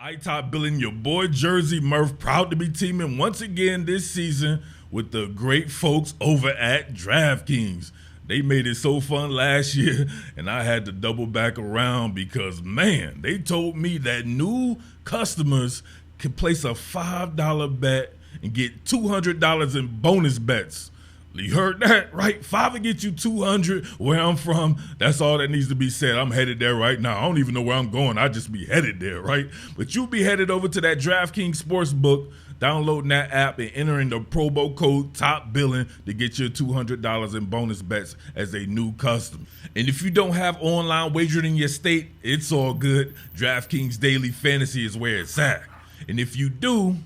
I Top Billin, your boy Jersey Murph, proud to be teaming once again this season with the great folks over at DraftKings. They made it so fun last year, and I had to double back around because, man, they told me that new customers can place a $5 bet and get $200 in bonus bets. You heard that, right? $5 will get you $200. Where I'm from, that's all that needs to be said. I'm headed there right now. I don't even know where I'm going. I just be headed there, right? But you'll be headed over to that DraftKings Sportsbook, downloading that app and entering the promo code TOPBILLIN to get your $200 in bonus bets as a new customer. And if you don't have online wagering in your state, it's all good. DraftKings Daily Fantasy is where it's at. And if you do,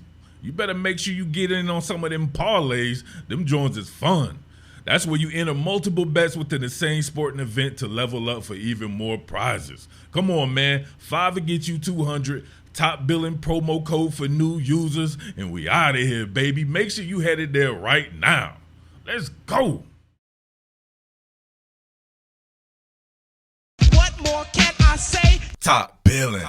you better make sure you get in on some of them parlays. Them joints is fun. That's where you enter multiple bets within the same sporting event to level up for even more prizes. Come on, man. $5 will get you $200. Top Billing promo code for new users. And we out of here, baby. Make sure you headed there right now. Let's go. What more can I say? Top Billing.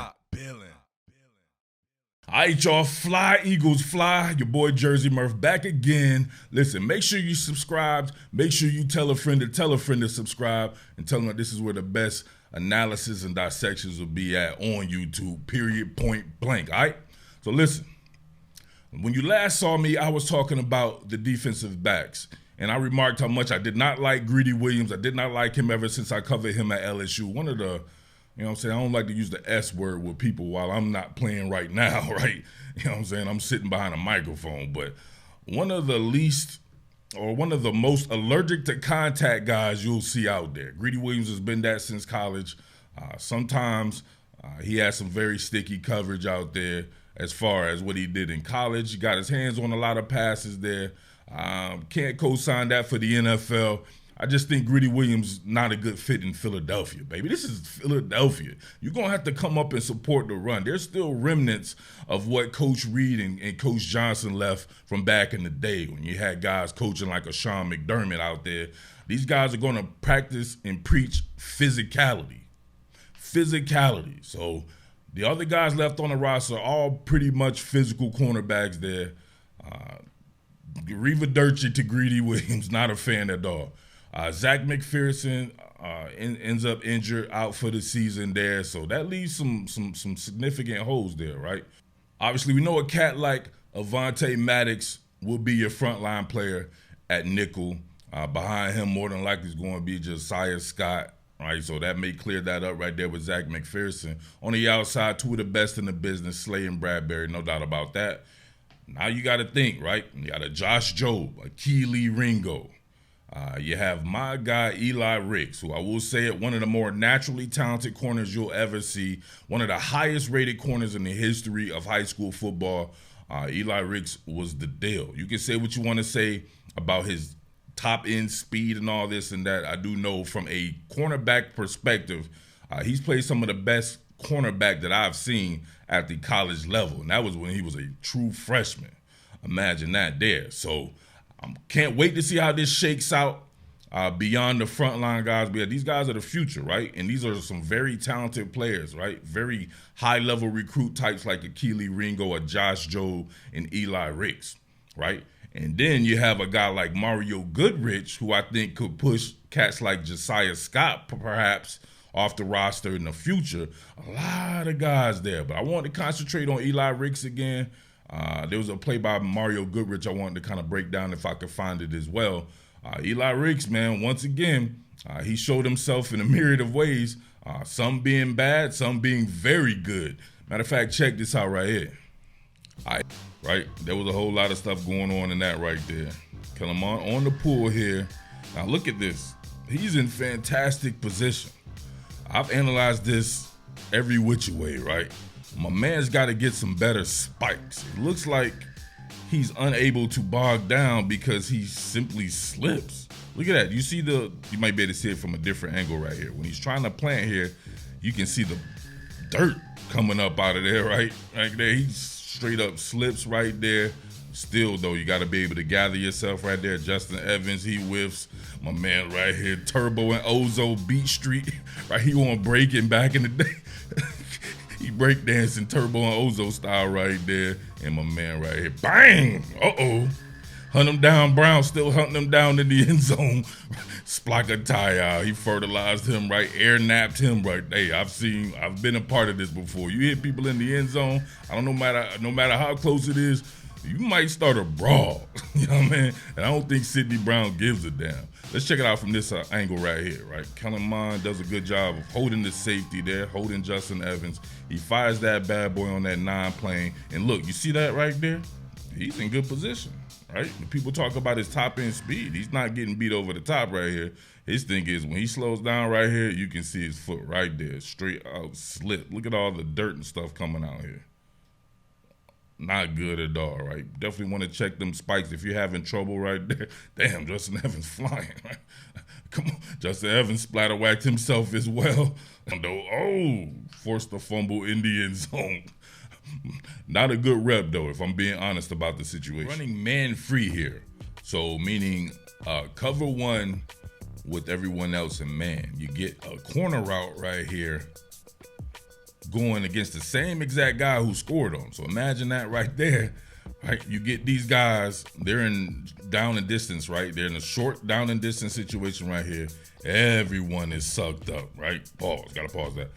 All right, y'all, fly, Eagles, fly. Your boy Jersey Murph back again. Listen, make sure you subscribe. Make sure you tell a friend to subscribe and tell them that this is where the best analysis and dissections will be at on YouTube, period, point blank, all right? So listen, when you last saw me, I was talking about the defensive backs, and I remarked how much I did not like Greedy Williams. I did not like him ever since I covered him at LSU. One of the You know what I'm saying? I don't like to use the S word with people while I'm not playing right now, right? You know what I'm saying? I'm sitting behind a microphone. But one of the most allergic to contact guys you'll see out there. Greedy Williams has been that since college. Sometimes he has some very sticky coverage out there as far as what he did in college. He got his hands on a lot of passes there. Can't co-sign that for the NFL. I just think Greedy Williams not a good fit in Philadelphia, baby. This is Philadelphia. You're going to have to come up and support the run. There's still remnants of what Coach Reed and Coach Johnson left from back in the day when you had guys coaching like a Sean McDermott out there. These guys are going to practice and preach physicality. So the other guys left on the roster are all pretty much physical cornerbacks there. Reva Dirty to Greedy Williams, not a fan at all. Zach McPherson ends up injured out for the season there, so that leaves some significant holes there, right? Obviously, we know a cat like Avonte Maddox will be your frontline player at nickel. Behind him, more than likely, is going to be Josiah Scott, right? So that may clear that up right there with Zach McPherson. On the outside, two of the best in the business, Slay and Bradbury, no doubt about that. Now you got to think, right? You got a Josh Jobe, a Keely Ringo. You have my guy Eli RIcks, who I will say it, one of the more naturally talented corners you'll ever see, one of the highest rated corners in the history of high school football. Eli RIcks was the deal. You can say what you want to say about his top end speed and all this and that. I do know from a cornerback perspective, he's played some of the best cornerback that I've seen at the college level, and that was when he was a true freshman. Imagine that there. So can't wait to see how this shakes out beyond the frontline guys. But these guys are the future, right? And these are some very talented players, right? Very high-level recruit types like a Keely Ringo, a Josh Jobe, and Eli RIcks, right? And then you have a guy like Mario Goodrich, who I think could push cats like Josiah Scott perhaps off the roster in the future. A lot of guys there. But I want to concentrate on Eli RIcks again. There was a play by Mario Goodrich I wanted to kind of break down if I could find it as well. Eli RIcks, man, once again, he showed himself in a myriad of ways, some being bad, some being very good. Matter of fact, check this out right here. Right? There was a whole lot of stuff going on in that right there. Kellerman on the pool here. Now look at this. He's in fantastic position. I've analyzed this every which way, right? My man's got to get some better spikes. It looks like he's unable to bog down because he simply slips. Look at that. You might be able to see it from a different angle right here. When he's trying to plant here, you can see the dirt coming up out of there, right? Right there. He straight up slips right there. Still, though, you got to be able to gather yourself right there. Justin Evans, he whiffs. My man right here, Turbo and Ozo, Beat Street. Right, he won't break it back in the day. He breakdancing Turbo and Ozo style right there. And my man right here, bang! Uh-oh. Hunt him down. Brown still hunting him down in the end zone. Splack a tie out. He fertilized him, right? Air napped him, right? Hey, I've been a part of this before. You hit people in the end zone. I don't know, no matter how close it is, you might start a brawl. You know what I mean? And I don't think Sidney Brown gives a damn. Let's check it out from this angle right here, right? Kellen Mond does a good job of holding the safety there, holding Justin Evans. He fires that bad boy on that 9 plane. And look, you see that right there? He's in good position, right? People talk about his top end speed. He's not getting beat over the top right here. His thing is when he slows down right here, you can see his foot right there, straight out slip. Look at all the dirt and stuff coming out here. Not good at all, right? Definitely want to check them spikes if you're having trouble right there. Damn, Justin Evans flying, right? Come on. Justin Evans splatter whacked himself as well. Oh, forced the fumble in the end zone. Not a good rep, though, if I'm being honest about the situation. Running man free here. So meaning cover 1 with everyone else in man. You get a corner route right here going against the same exact guy who scored on. So imagine that right there, right? You get these guys, they're in down and distance, right? They're in a short down and distance situation right here. Everyone is sucked up, right? Pause, gotta pause that.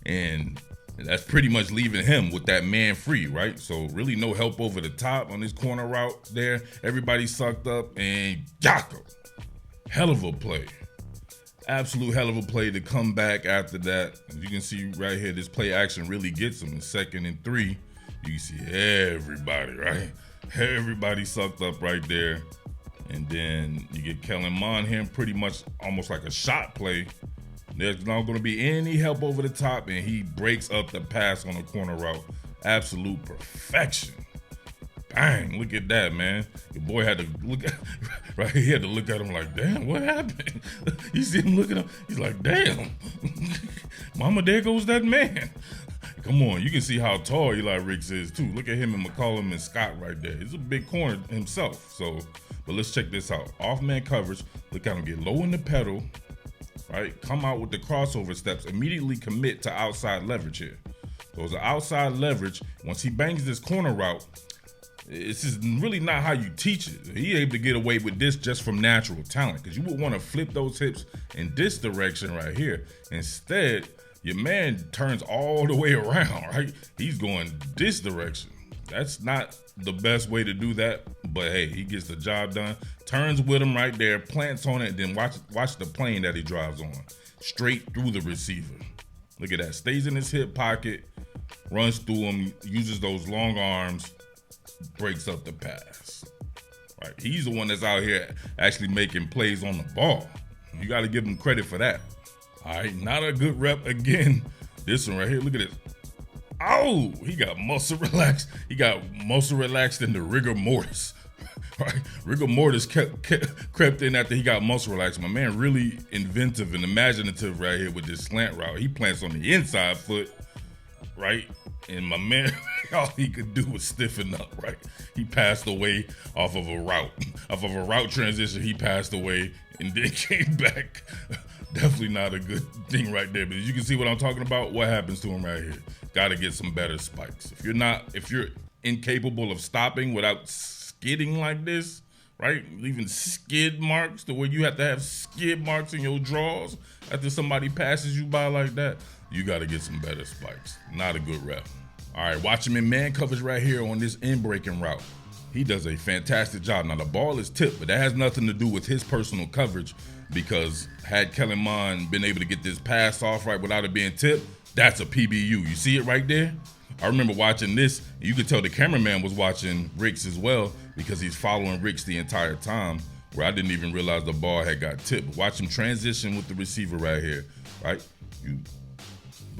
And that's pretty much leaving him with that man free, right? So really no help over the top on this corner route there. Everybody's sucked up and Jocko. Hell of a play. Absolute hell of a play to come back after that. You can see right here, this play action really gets him in 2nd and 3. You can see everybody, right? Everybody sucked up right there. And then you get Kellen Mond here, pretty much almost like a shot play. There's not going to be any help over the top, and he breaks up the pass on the corner route. Absolute perfection. Bang, look at that, man. Your boy had to look at, right? He had to look at him like, damn, what happened? You see him looking at him, he's like, damn. Mama, there goes that man. Come on, you can see how tall Eli RIcks is, too. Look at him and McCollum and Scott right there. He's a big corner himself. So, but let's check this out. Off-man coverage. Look at him get low in the pedal, right? Come out with the crossover steps. Immediately commit to outside leverage here. So it's an outside leverage. Once he bangs this corner route, this is really not how you teach it. He able to get away with this just from natural talent, because you would want to flip those hips in this direction right here. Instead, your man turns all the way around, right? He's going this direction. That's not the best way to do that, but hey, he gets the job done. Turns with him right there, plants on it, then watch the plane that he drives on. Straight through the receiver. Look at that. Stays in his hip pocket, runs through him, uses those long arms, breaks up the pass. Right? He's the one that's out here actually making plays on the ball. You got to give him credit for that. All right, not a good rep again. This one right here, look at this. Oh, he got muscle relaxed. He got muscle relaxed in the rigor mortis. Right? Rigor mortis crept in after he got muscle relaxed. My man really inventive and imaginative right here with this slant route. He plants on the inside foot, right? And my man, all he could do was stiffen up, right? He passed away off of a route. Off of a route transition, he passed away and then came back. Definitely not a good thing right there. But as you can see what I'm talking about, what happens to him right here. Got to get some better spikes. If you're incapable of stopping without skidding like this, right? Leaving skid marks to where you have to have skid marks in your draws after somebody passes you by like that, you got to get some better spikes. Not a good rep. All right, watch him in man coverage right here on this in-breaking route. He does a fantastic job. Now, the ball is tipped, but that has nothing to do with his personal coverage, because had Kellen Mond been able to get this pass off right without it being tipped, that's a PBU. You see it right there? I remember watching this. You could tell the cameraman was watching RIcks as well, because he's following RIcks the entire time, where I didn't even realize the ball had got tipped. Watch him transition with the receiver right here, right?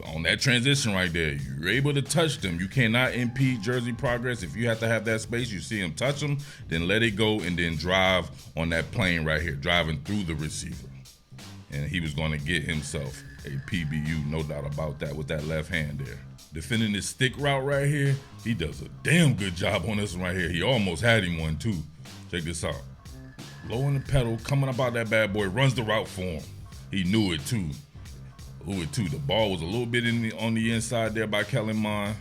On that transition right there, you're able to touch them. You cannot impede jersey progress. If you have to have that space, you see him touch them, then let it go, and then drive on that plane right here, driving through the receiver. And he was going to get himself a PBU, no doubt about that, with that left hand there. Defending this stick route right here, he does a damn good job on this one right here. He almost had him one too. Check this out. Low in the pedal, coming about that bad boy, runs the route for him. He knew it too. Ooh, too. The ball was a little bit on the inside there by Kellen Mond.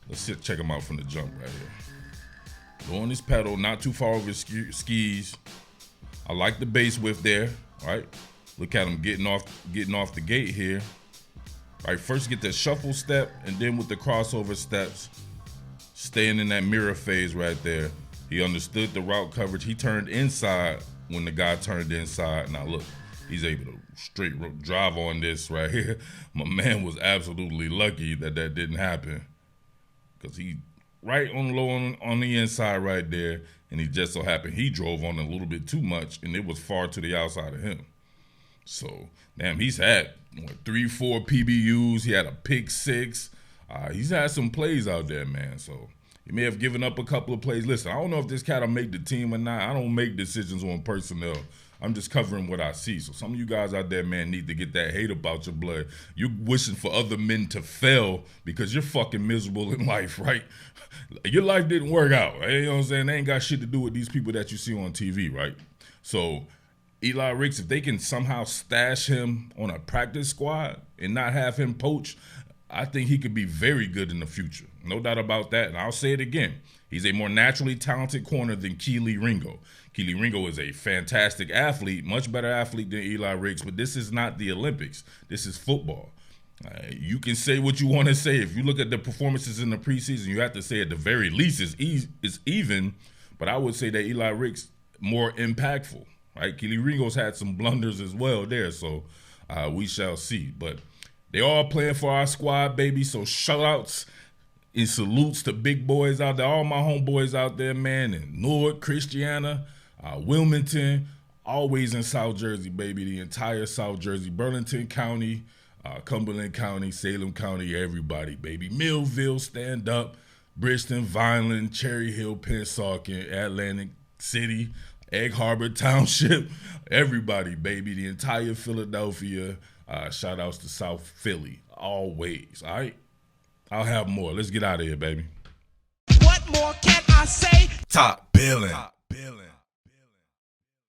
Let's check him out from the jump right here. Go on his pedal, not too far over his skis. I like the base width there, right? Look at him getting off the gate here. Right, first get the shuffle step, and then with the crossover steps, staying in that mirror phase right there. He understood the route coverage. He turned inside when the guy turned inside. Now look, he's able to straight drive on this right here. My man was absolutely lucky that didn't happen, because he right on low on the inside right there, and he just so happened he drove on a little bit too much, and it was far to the outside of him. So, damn, he's had 3-4 PBUs. He had a pick 6. He's had some plays out there, man. So he may have given up a couple of plays. Listen, I don't know if this cat will make the team or not. I don't make decisions on personnel. I'm just covering what I see. So some of you guys out there, man, need to get that hate about your blood. You're wishing for other men to fail because you're fucking miserable in life, right? Your life didn't work out. Right? You know what I'm saying? They ain't got shit to do with these people that you see on TV, right? So Eli Ricks, if they can somehow stash him on a practice squad and not have him poach, I think he could be very good in the future. No doubt about that. And I'll say it again. He's a more naturally talented corner than Kelee Ringo. Kelee Ringo is a fantastic athlete, much better athlete than Eli Ricks, but this is not the Olympics. This is football. You can say what you want to say. If you look at the performances in the preseason, you have to say at the very least it's even, but I would say that Eli Ricks more impactful. Right, Kelee Ringo's had some blunders as well there, so we shall see. But they all playing for our squad, baby. So shout outs and salutes to big boys out there, all my homeboys out there, man, in Newark, Christiana, Wilmington, always in South Jersey, baby. The entire South Jersey, Burlington County, Cumberland County, Salem County, everybody, baby. Millville, stand up, Bridgeton, Vineland, Cherry Hill, Pennsauken, Atlantic City, Egg Harbor Township, everybody, baby, the entire Philadelphia. Shout outs to South Philly, always, all right? I'll have more. Let's get out of here, baby. What more can I say? Top Billin.